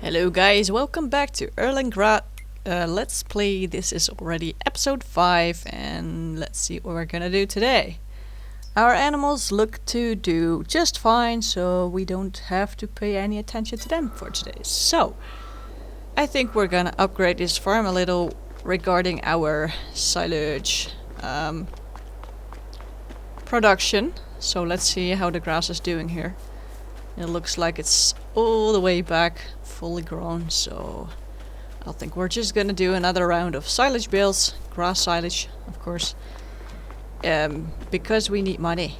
Hello guys, welcome back to Erlengrat. Let's play. This is already episode 5 and let's see what we're gonna do today. Our animals look to do just fine, so we don't have to pay any attention to them for today. So, I think we're gonna upgrade this farm a little regarding our silage production. So let's see how the grass is doing here. It looks like it's all the way back, fully grown, so I think we're just gonna do another round of silage bales, grass silage, of course, because we need money.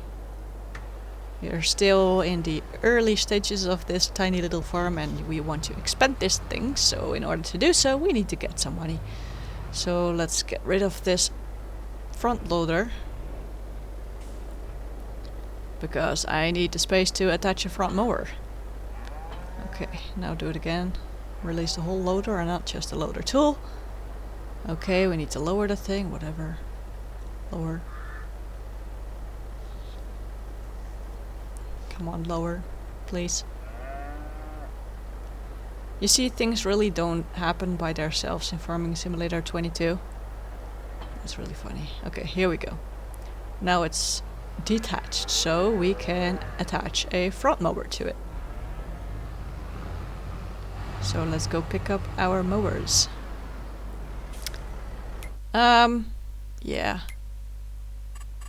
We're still in the early stages of this tiny little farm and we want to expand this thing, so in order to do so we need to get some money. So let's get rid of this front loader, because I need the space to attach a front mower. Okay, now do it again. Release the whole loader and not just the loader tool. Okay, we need to lower the thing, whatever. Lower. Come on, lower, please. You see, things really don't happen by themselves in Farming Simulator 22. That's really funny. Okay, here we go. Now it's detached, so we can attach a front mower to it. So let's go pick up our mowers. Yeah.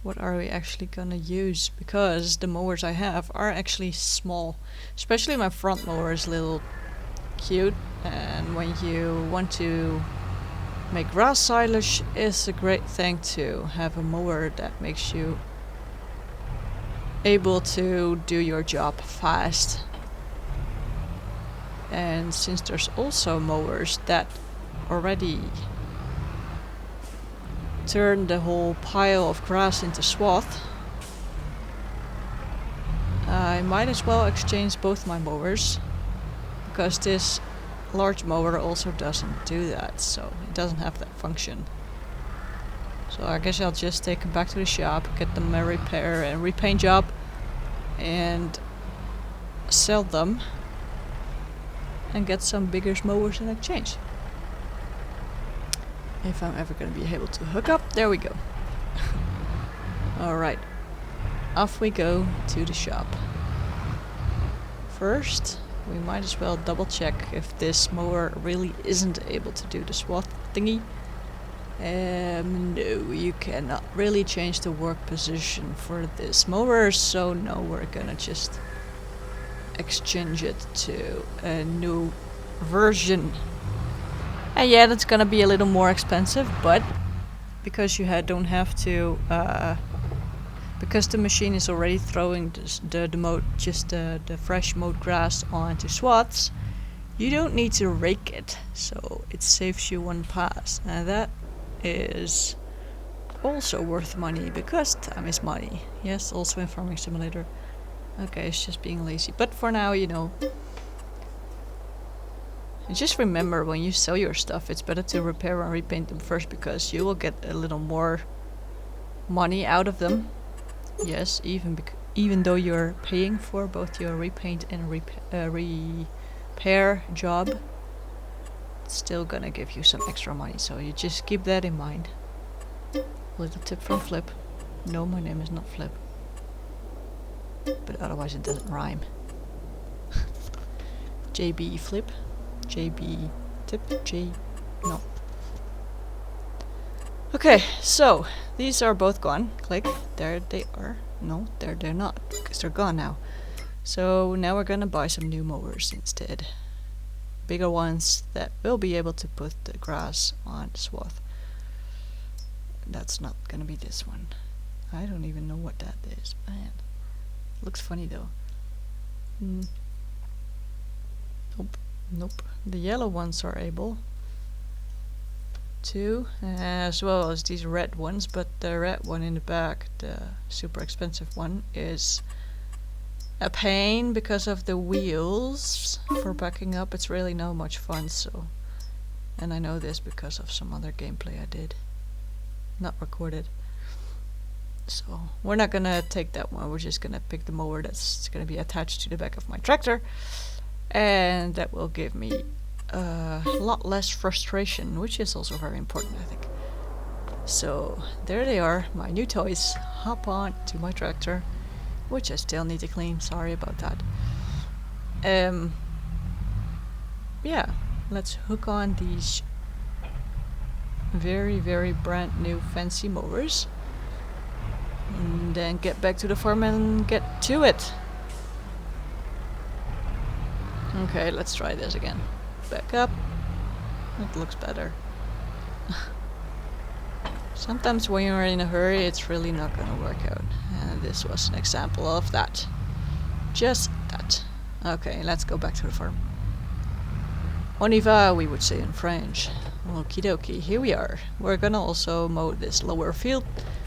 What are we actually gonna use? Because the mowers I have are actually small. Especially my front mower is a little cute, and when you want to make grass silage, it's a great thing to have a mower that makes you able to do your job fast. And since there's also mowers that already turn the whole pile of grass into swath, I might as well exchange both my mowers, because this large mower also doesn't do that, so it doesn't have that function. So I guess I'll just take them back to the shop, get them a repair and repaint job, and sell them, and get some bigger mowers in exchange. If I'm ever going to be able to hook up, there we go. Alright, off we go to the shop. First, we might as well double check if this mower really isn't able to do the swath thingy. No, you cannot really change the work position for this mower, so no, we're gonna just exchange it to a new version. And yeah, that's gonna be a little more expensive, but because you don't have to, because the machine is already throwing the fresh mowed grass onto swaths, you don't need to rake it, so it saves you one pass, and that is also worth money, because time is money. Yes, also in Farming Simulator. Okay, it's just being lazy, but for now, you know. And just remember, when you sell your stuff, it's better to repair and repaint them first, because you will get a little more money out of them. Yes, even though you're paying for both your repaint and repair job, it's still gonna give you some extra money, so you just keep that in mind. Little tip from Flip. No, my name is not Flip, but otherwise it doesn't rhyme. JB Flip, JB Tip, no. Okay, so these are both gone. Click, there they are. No, there they're not, because they're gone now. So now we're gonna buy some new mowers instead. Bigger ones that will be able to put the grass on the swath. That's not gonna be this one. I don't even know what that is. Man, looks funny though. Nope. The yellow ones are able to, as well as these red ones, but the red one in the back, the super expensive one, is a pain because of the wheels for backing up. It's really not much fun, so, and I know this because of some other gameplay I did, not recorded. So we're not gonna take that one, we're just gonna pick the mower that's gonna be attached to the back of my tractor, And that will give me a lot less frustration, which is also very important, I think. So there they are, my new toys. Hop on to my tractor, which I still need to clean. Sorry about that. Yeah, let's hook on these very, very brand new fancy mowers. And then get back to the farm and get to it. Okay, let's try this again. Back up. It looks better. Sometimes when you're in a hurry, it's really not gonna work out. And this was an example of that. Just that. Okay, let's go back to the farm. On y va, we would say in French. Okie dokie, here we are. We're gonna also mow this lower field,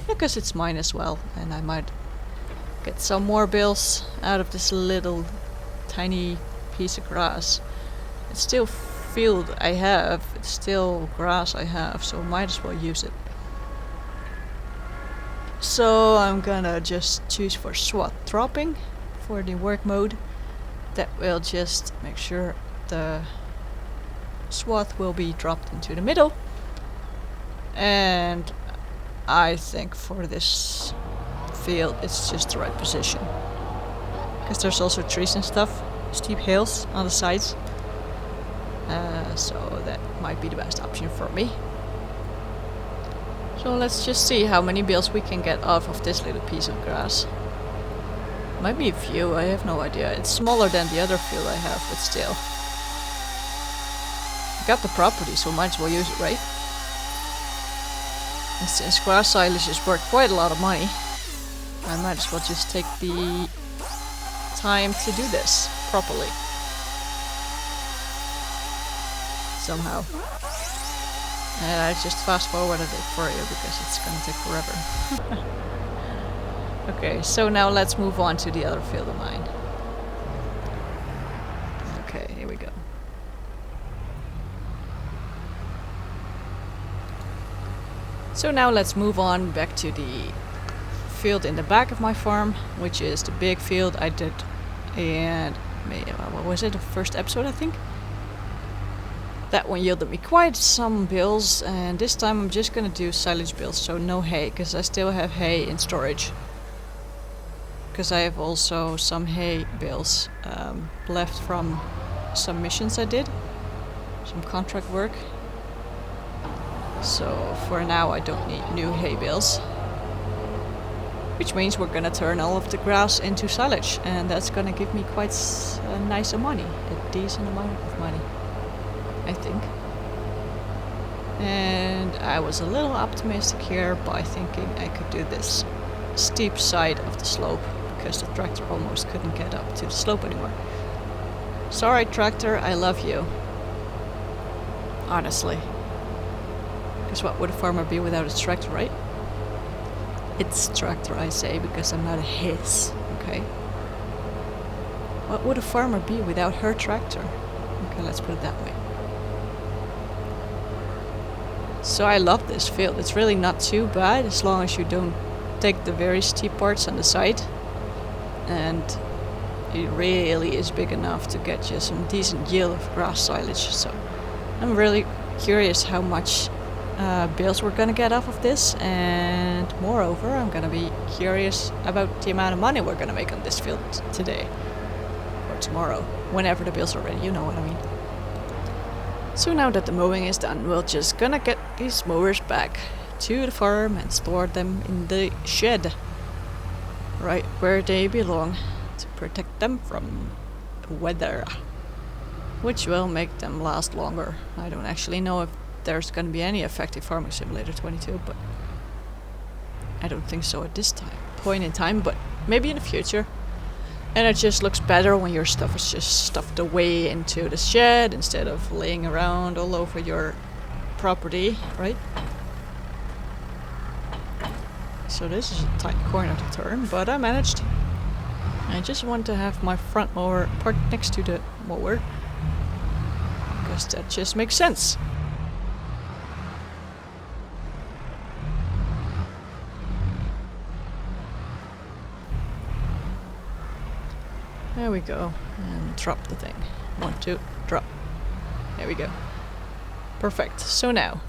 because it's mine as well, and I might get some more bills out of this little tiny piece of grass. It's still field I have, it's still grass I have, so might as well use it. So I'm gonna just choose for swath dropping for the work mode. That will just make sure the swath will be dropped into the middle. And I think for this field it's just the right position. Because there's also trees and stuff, steep hills on the sides. So that might be the best option for me. So let's just see how many bales we can get off of this little piece of grass. Might be a few, I have no idea. It's smaller than the other field I have, but still. I got the property, so might as well use it, right? And since grass silage is worth quite a lot of money, I might as well just take the time to do this properly. Somehow. And I just fast forwarded it for you because it's gonna take forever. Okay, so now let's move on to the other field of mine. Okay, here we go. So now let's move on back to the field in the back of my farm, which is the big field I did in, what was it, the first episode I think? That one yielded me quite some bills, and this time I'm just gonna do silage bills, so no hay, because I still have hay in storage. Because I have also some hay bales left from some missions I did, some contract work. So for now I don't need new hay bales. Which means we're gonna turn all of the grass into silage, and that's gonna give me quite a nice amount of money, a decent amount of money, I think. And I was a little optimistic here by thinking I could do this steep side of the slope, because the tractor almost couldn't get up to the slope anymore. Sorry tractor, I love you. Honestly. Because what would a farmer be without his tractor, right? It's tractor I say, because I'm not a his, okay? What would a farmer be without her tractor? Okay, let's put it that way. So I love this field. It's really not too bad as long as you don't take the very steep parts on the side. And it really is big enough to get you some decent yield of grass silage. So I'm really curious how much bales we're gonna get off of this, and moreover I'm gonna be curious about the amount of money we're gonna make on this field today or tomorrow, whenever the bales are ready, you know what I mean. So now that the mowing is done, we're just gonna get these mowers back to the farm and store them in the shed, right where they belong, to protect them from weather, which will make them last longer. I don't actually know if there's gonna be any effective Farming Simulator 22, but I don't think so at this point in time, but maybe in the future. And it just looks better when your stuff is just stuffed away into the shed instead of laying around all over your property, right? So this is a tight corner to turn, but I managed. I just want to have my front mower parked next to the mower, because that just makes sense. There we go, and drop the thing. 1, 2, drop. There we go. Perfect. So now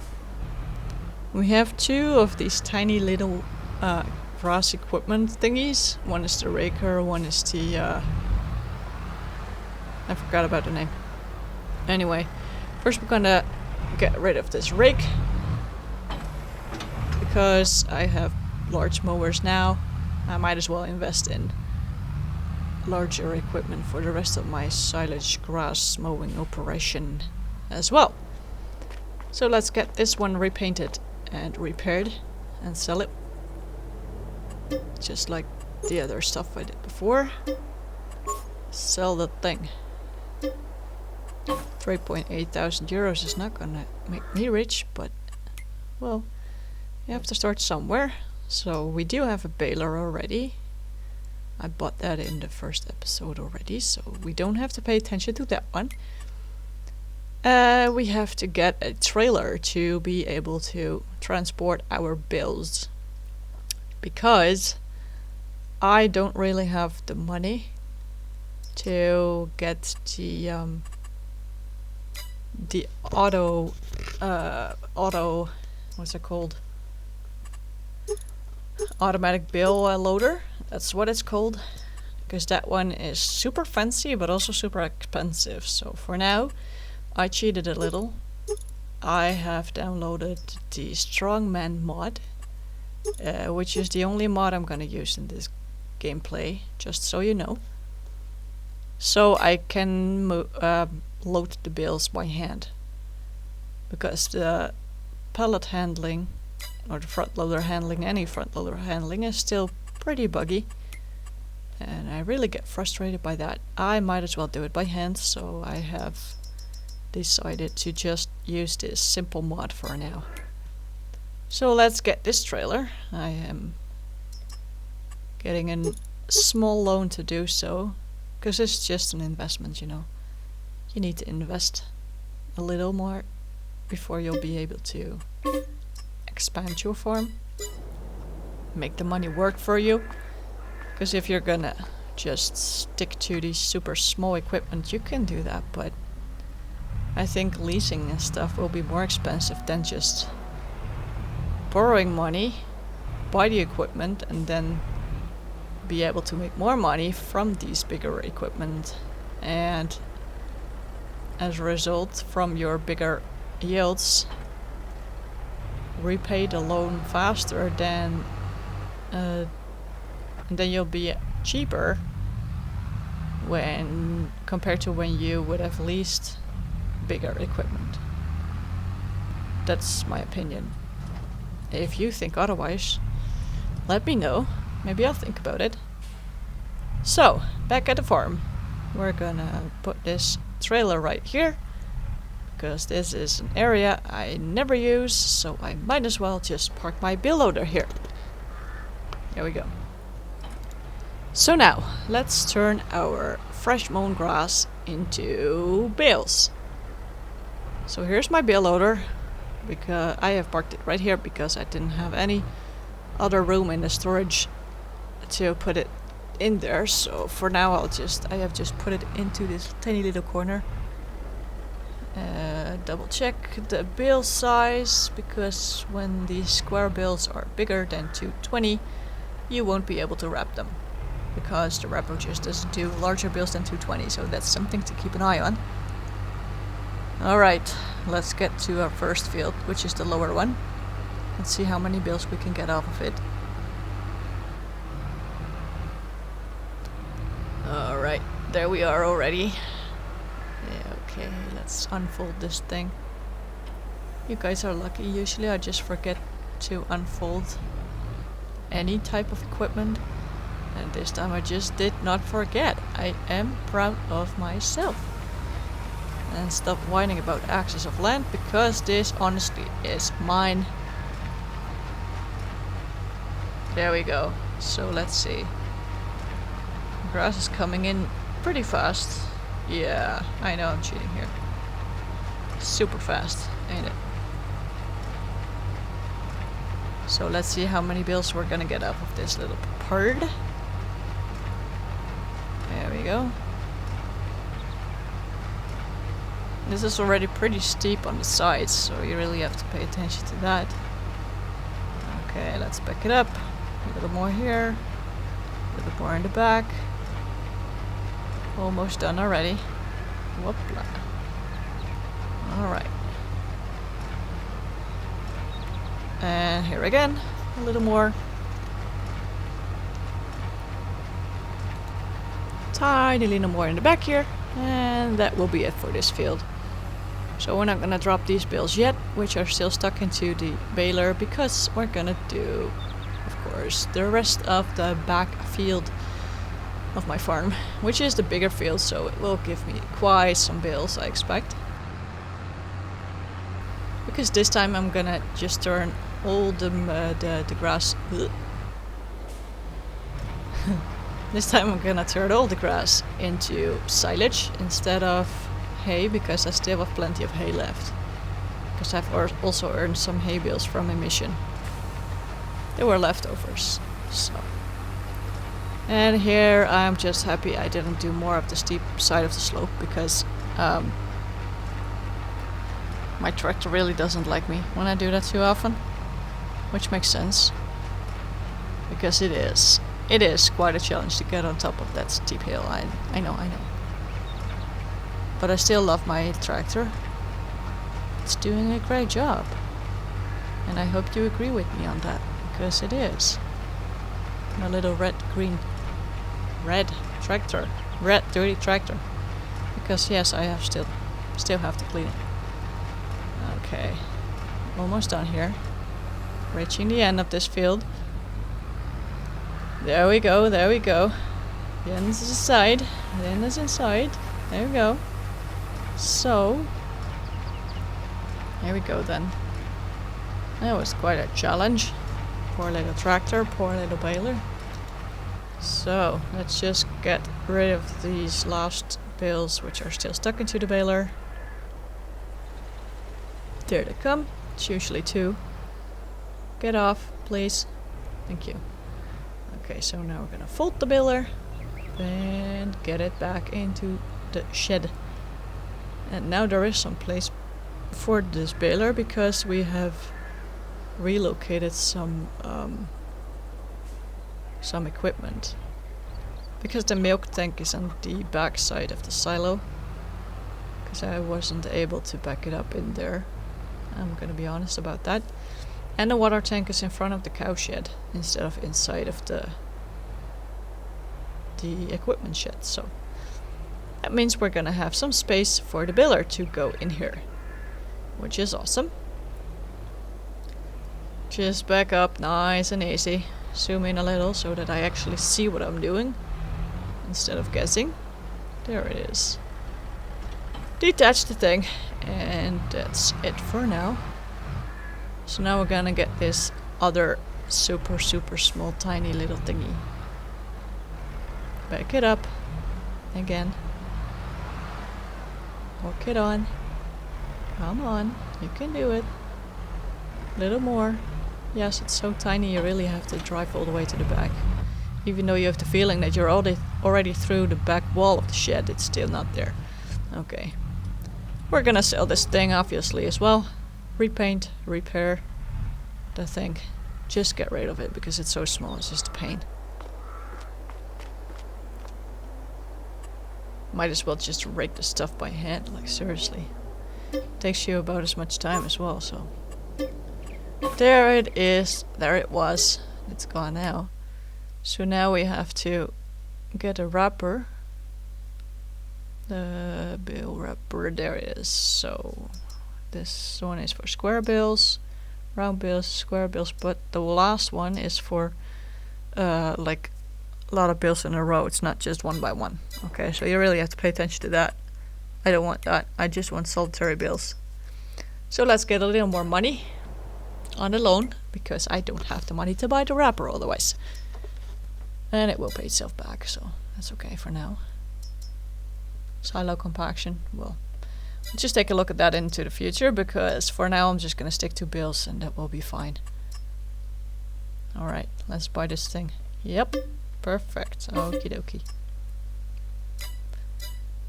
we have 2 of these tiny little grass equipment thingies. One is the raker, one is the I forgot about the name. Anyway, first we're gonna get rid of this rake because I have large mowers now. I might as well invest in larger equipment for the rest of my silage grass mowing operation as well. So let's get this one repainted and repaired and sell it. Just like the other stuff I did before. Sell the thing. 3.8 thousand euros is not gonna make me rich, but well, you have to start somewhere. So we do have a baler already. I bought that in the first episode already, so we don't have to pay attention to that one. We have to get a trailer to be able to transport our bales, because I don't really have the money to get the auto what's it called? Automatic bale loader. That's what it's called, because that one is super fancy but also super expensive. So for now, I cheated a little. I have downloaded the Strongman mod, which is the only mod I'm gonna use in this gameplay, just so you know. So I can load the bales by hand, because the pallet handling, or the front loader handling, any front loader handling, is still pretty buggy, and I really get frustrated by that. I might as well do it by hand, so I have decided to just use this simple mod for now. So let's get this trailer. I am getting a small loan to do so, because it's just an investment, you know. You need to invest a little more before you'll be able to expand your farm, make the money work for you. Because if you're gonna just stick to these super small equipment, you can do that, but I think leasing and stuff will be more expensive than just borrowing money, buy the equipment, and then be able to make more money from these bigger equipment, and as a result, from your bigger yields, repay the loan faster than and then you'll be cheaper when compared to when you would have leased bigger equipment. That's my opinion. If you think otherwise, let me know. Maybe I'll think about it. So, back at the farm. We're gonna put this trailer right here, because this is an area I never use, so I might as well just park my bale loader here. There we go. So now, let's turn our fresh mown grass into bales. So here's my bale loader, because I have parked it right here because I didn't have any other room in the storage to put it in there. So for now I have just put it into this tiny little corner. Double check the bale size, because when these square bales are bigger than 220, you won't be able to wrap them, because the wrapper just doesn't do larger bales than 220, so that's something to keep an eye on. Alright, let's get to our first field, which is the lower one. Let's see how many bales we can get off of it. Alright, there we are already. Yeah, okay, let's unfold this thing. You guys are lucky. Usually I just forget to unfold any type of equipment, and this time I just did not forget. I am proud of myself. And stop whining about access of land, because this honestly is mine. There we go. So let's see. Grass is coming in pretty fast. Yeah, I know I'm cheating here. Super fast, ain't it? So let's see how many bales we're gonna get off of this little part. There we go. This is already pretty steep on the sides, so you really have to pay attention to that. Okay, let's back it up. A little more here. A little more in the back. Almost done already. Whoopla. Alright. And here again. A little more. Tiny little more in the back here. And that will be it for this field. So we're not gonna drop these bales yet, which are still stuck into the baler, because we're gonna do, of course, the rest of the back field of my farm, which is the bigger field, so it will give me quite some bales, I expect. Because this time I'm gonna just turn all the grass. This time I'm gonna turn all the grass into silage instead of hay, because I still have plenty of hay left. Because I've also earned some hay bales from a mission. They were leftovers, so. And here I'm just happy I didn't do more of the steep side of the slope, because my tractor really doesn't like me when I do that too often. Which makes sense. Because it is quite a challenge to get on top of that steep hill. I know. But I still love my tractor. It's doing a great job. And I hope you agree with me on that, because it is. My little red tractor. Red dirty tractor. Because yes, I have still have to clean it. Okay. Almost done here. Reaching the end of this field. There we go. The end is inside. The end is inside. There we go. So, here we go then. That was quite a challenge. Poor little tractor, poor little baler. So, let's just get rid of these last bales which are still stuck into the baler. There they come. It's usually 2. Get off, please. Thank you. Okay, so now we're gonna fold the baler and get it back into the shed. And now there is some place for this baler, because we have relocated some equipment. Because the milk tank is on the back side of the silo. Because I wasn't able to back it up in there. I'm gonna be honest about that. And the water tank is in front of the cow shed instead of inside of the equipment shed. So that means we're gonna have some space for the baler to go in here, which is awesome. Just back up nice and easy. Zoom in a little so that I actually see what I'm doing instead of guessing. There it is. Detach the thing, and that's it for now. So now we're gonna get this other super small tiny little thingy. Back it up again. Walk it on. Come on, you can do it. Little more. Yes, it's so tiny you really have to drive all the way to the back. Even though you have the feeling that you're already through the back wall of the shed, it's still not there. Okay. We're gonna sell this thing obviously as well. Repaint, repair the thing. Just get rid of it because it's so small, it's just a pain. Might as well just rake the stuff by hand, like seriously. Takes you about as much time as well, so. There it is. There it was. It's gone now. So now we have to get a wrapper. The bill wrapper, there it is. So this one is for square bills, round bills, square bills, but the last one is for like a lot of bills in a row. It's not just one by one. Okay, so you really have to pay attention to that. I don't want that. I just want solitary bills. So let's get a little more money on the loan, because I don't have the money to buy the wrapper otherwise. And it will pay itself back, so that's okay for now. Silo compaction, well, let's just take a look at that into the future, because for now I'm just gonna stick to bills and that will be fine. Alright, let's buy this thing. Yep, perfect. Okie dokie.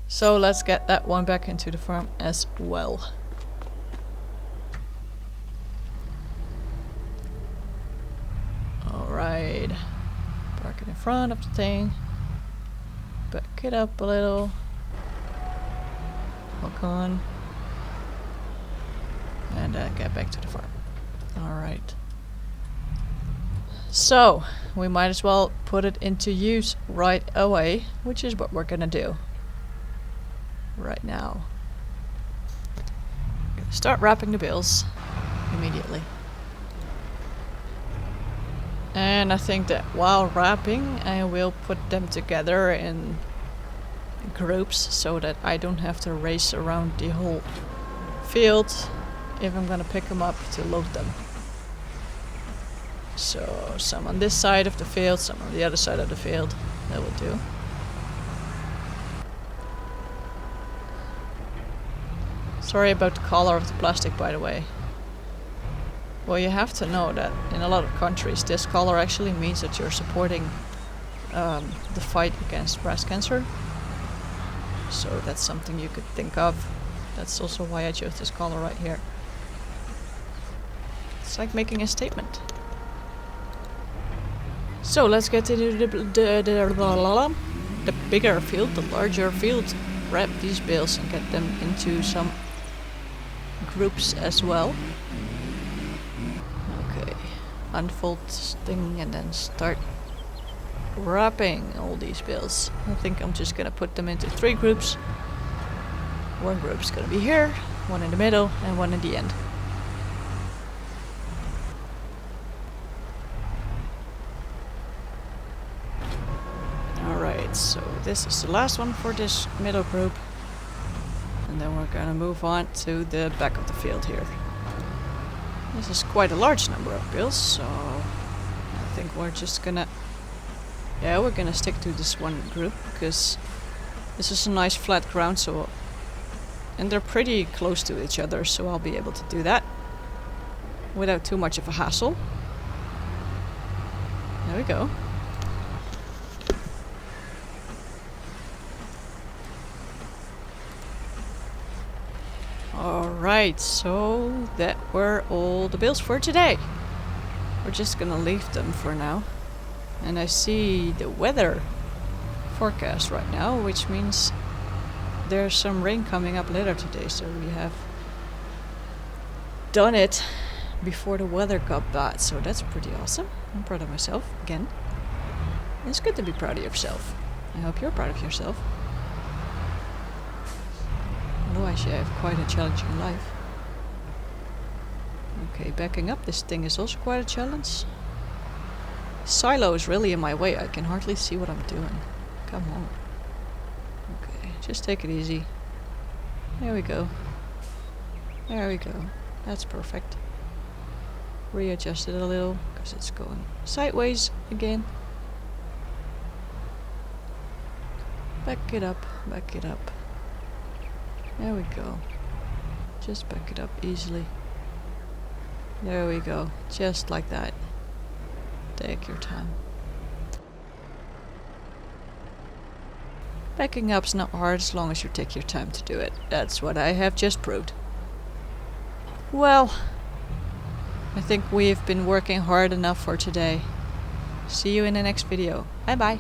So let's get that one back into the farm as well. Alright. Park it in front of the thing. Back it up a little. Walk on. And get back to the farm. Alright. So, we might as well put it into use right away, which is what we're gonna do. Right now. Gonna start wrapping the bales immediately. And I think that while wrapping, I will put them together in groups so that I don't have to race around the whole field if I'm gonna pick them up to load them. So some on this side of the field, some on the other side of the field. That will do. Sorry about the color of the plastic, by the way. Well, you have to know that in a lot of countries this color actually means that you're supporting the fight against breast cancer. So that's something you could think of. That's also why I chose this color right here. It's like making a statement. So let's get to the bigger field, the larger field. Wrap these bales and get them into some groups as well. Okay, unfold this thing and then start wrapping all these bales. I think I'm just gonna put them into 3 groups. One group's gonna be here, one in the middle, and one in the end. Alright, so this is the last one for this middle group. And then we're gonna move on to the back of the field here. This is quite a large number of bales, so I think we're just gonna... Yeah, we're gonna stick to this one group, because this is a nice flat ground, so... And they're pretty close to each other, so I'll be able to do that without too much of a hassle. There we go. Alright, so that were all the bales for today. We're just gonna leave them for now. And I see the weather forecast right now, which means there's some rain coming up later today, so we have done it before the weather got bad, so that's pretty awesome. I'm proud of myself, again. It's good to be proud of yourself. I hope you're proud of yourself. Otherwise you have quite a challenging life. Okay, backing up, this thing is also quite a challenge. Silo is really in my way, I can hardly see what I'm doing. Come on. Okay, just take it easy. There we go. There we go. That's perfect. Readjust it a little, because it's going sideways again. Back it up, back it up. There we go. Just back it up easily. There we go. Just like that. Take your time. Backing up's not hard as long as you take your time to do it. That's what I have just proved. Well, I think we've been working hard enough for today. See you in the next video. Bye bye.